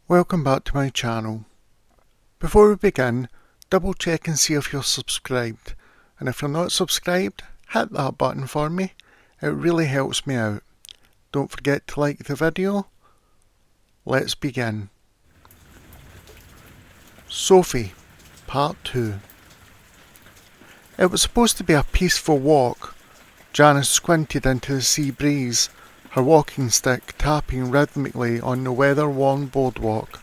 Welcome back to my channel. Before we begin, double check and see if you're subscribed, and if you're not subscribed, hit that button for me. It really helps me out. Don't forget to like the video. Let's begin. Sophie, Part 2. It was supposed to be a peaceful walk. Janice squinted into the sea breeze, her walking stick tapping rhythmically on the weather-worn boardwalk.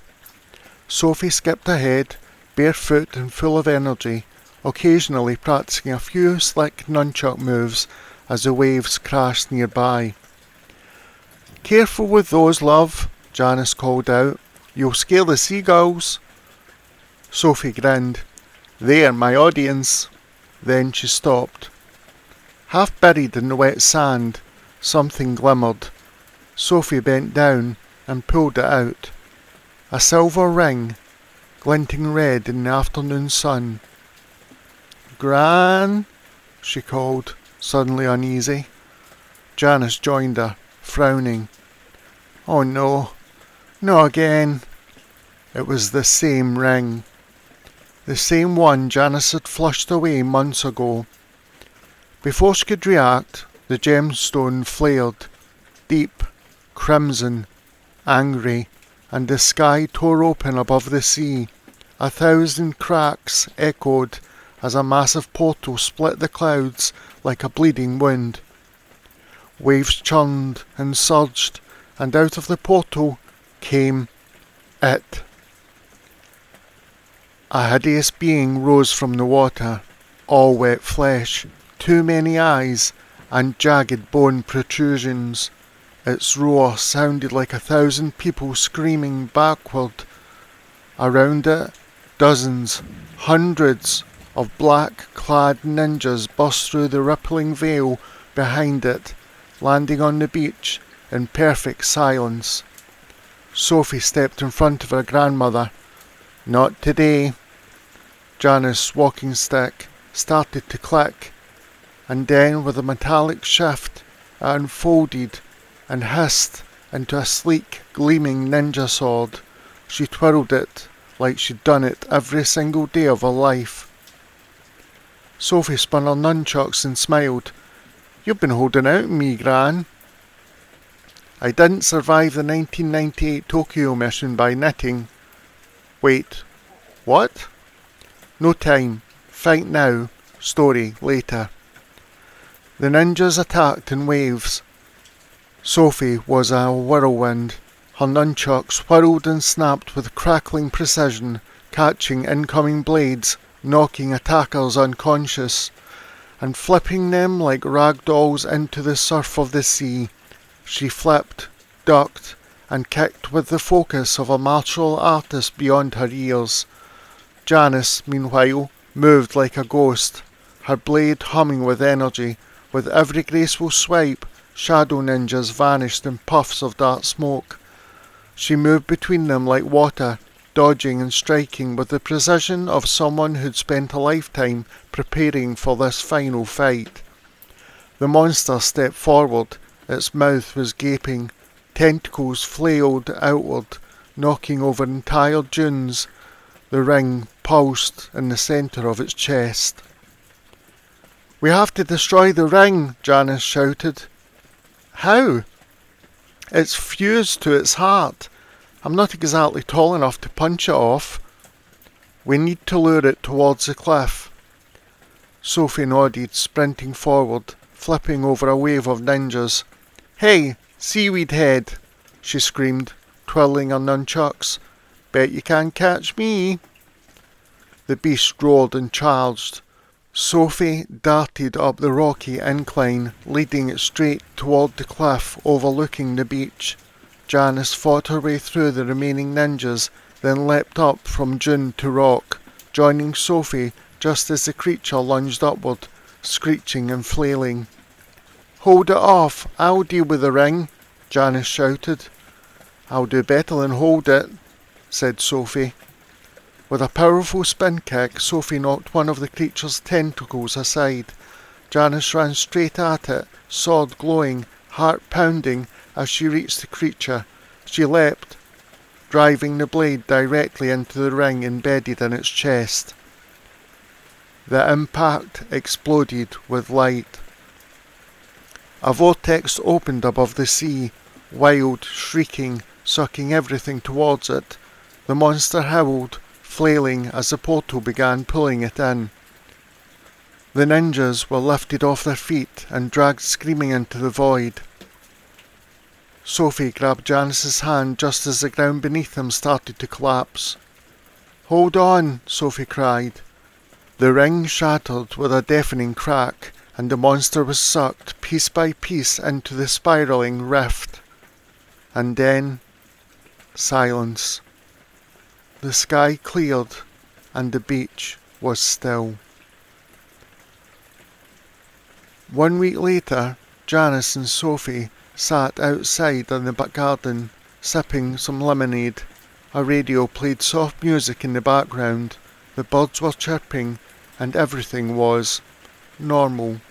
Sophie skipped ahead, barefoot and full of energy, occasionally practicing a few slick nunchuck moves as the waves crashed nearby. "Careful with those, love," Janice called out. "You'll scare the seagulls." Sophie grinned. "They're my audience." Then she stopped. Half buried in the wet sand, something glimmered. Sophie bent down and pulled it out. A silver ring, glinting red in the afternoon sun. "Gran," she called, suddenly uneasy. Janice joined her, frowning. "Oh no, not again." It was the same ring. The same one Janice had flushed away months ago. Before she could react, the gemstone flared, deep, crimson, angry, and the sky tore open above the sea. 1,000 cracks echoed as a massive portal split the clouds like a bleeding wound. Waves churned and surged, and out of the portal came it. A hideous being rose from the water, all wet flesh, too many eyes, and jagged bone protrusions. Its roar sounded like 1,000 people screaming backward. Around it, dozens, hundreds of black-clad ninjas burst through the rippling veil behind it, landing on the beach in perfect silence. Sophie stepped in front of her grandmother. "Not today." Janice's walking stick started to click, and then with a metallic shift it unfolded and hissed into a sleek, gleaming ninja sword. She twirled it like she'd done it every single day of her life. Sophie spun her nunchucks and smiled. "You've been holding out on me, Gran." "I didn't survive the 1998 Tokyo mission by knitting." "Wait, what?" "No time. Fight now. Story later." The ninjas attacked in waves. Sophie was a whirlwind. Her nunchucks whirled and snapped with crackling precision, catching incoming blades, knocking attackers unconscious, and flipping them like rag dolls into the surf of the sea. She flipped, ducked, and kicked with the focus of a martial artist beyond her years. Janice, meanwhile, moved like a ghost, her blade humming with energy. With every graceful swipe, shadow ninjas vanished in puffs of dark smoke. She moved between them like water, dodging and striking with the precision of someone who'd spent a lifetime preparing for this final fight. The monster stepped forward. Its mouth was gaping. Tentacles flailed outward, knocking over entire dunes. The ring pulsed in the centre of its chest. "We have to destroy the ring," Janice shouted. "How?" "It's fused to its heart. I'm not exactly tall enough to punch it off." "We need to lure it towards the cliff." Sophie nodded, sprinting forward, flipping over a wave of ninjas. "Hey, seaweed head!" she screamed, twirling her nunchucks. "Bet you can't catch me." The beast roared and charged. Sophie darted up the rocky incline, leading it straight toward the cliff overlooking the beach. Janice fought her way through the remaining ninjas, then leapt up from dune to rock, joining Sophie just as the creature lunged upward, screeching and flailing. "Hold it off, I'll deal with the ring," Janice shouted. "I'll do better than hold it," said Sophie. With a powerful spin kick, Sophie knocked one of the creature's tentacles aside. Janice ran straight at it, sword glowing, heart pounding as she reached the creature. She leapt, driving the blade directly into the ring embedded in its chest. The impact exploded with light. A vortex opened above the sea, wild, shrieking, sucking everything towards it. The monster howled, flailing as the portal began pulling it in. The ninjas were lifted off their feet and dragged screaming into the void. Sophie grabbed Janice's hand just as the ground beneath him started to collapse. "Hold on," Sophie cried. The ring shattered with a deafening crack, and the monster was sucked piece by piece into the spiralling rift. And then, silence. The sky cleared, and the beach was still. 1 week later, Janice and Sophie sat outside in the back garden, sipping some lemonade. A radio played soft music in the background, the birds were chirping, and everything was normal.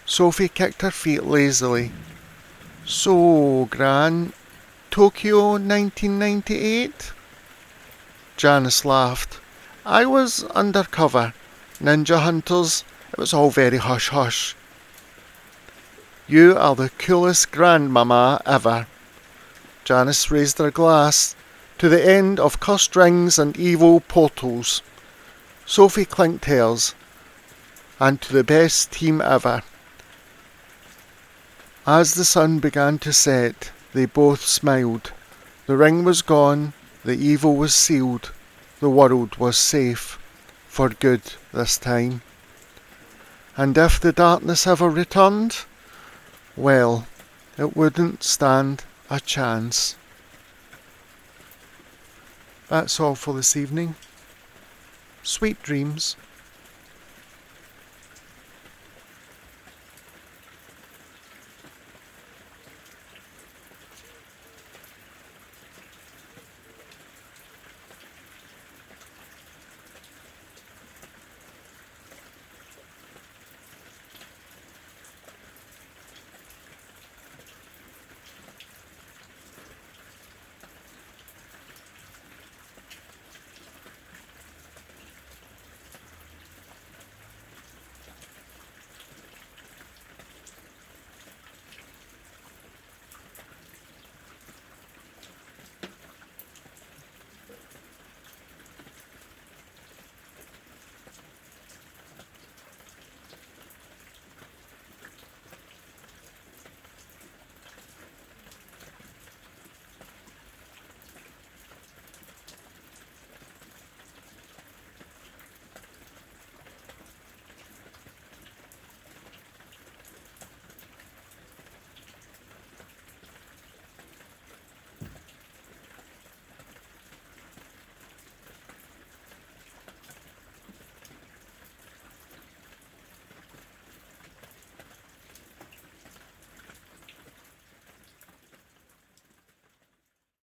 Sophie kicked her feet lazily. "So, Gran, Tokyo 1998? Janice laughed. "I was undercover. Ninja hunters. It was all very hush-hush." "You are the coolest grandmama ever." Janice raised her glass. "To the end of cursed rings and evil portals." Sophie clinked hers. "And to the best team ever." As the sun began to set, they both smiled. The ring was gone, the evil was sealed, the world was safe, for good this time. And if the darkness ever returned, well, it wouldn't stand a chance. That's all for this evening. Sweet dreams.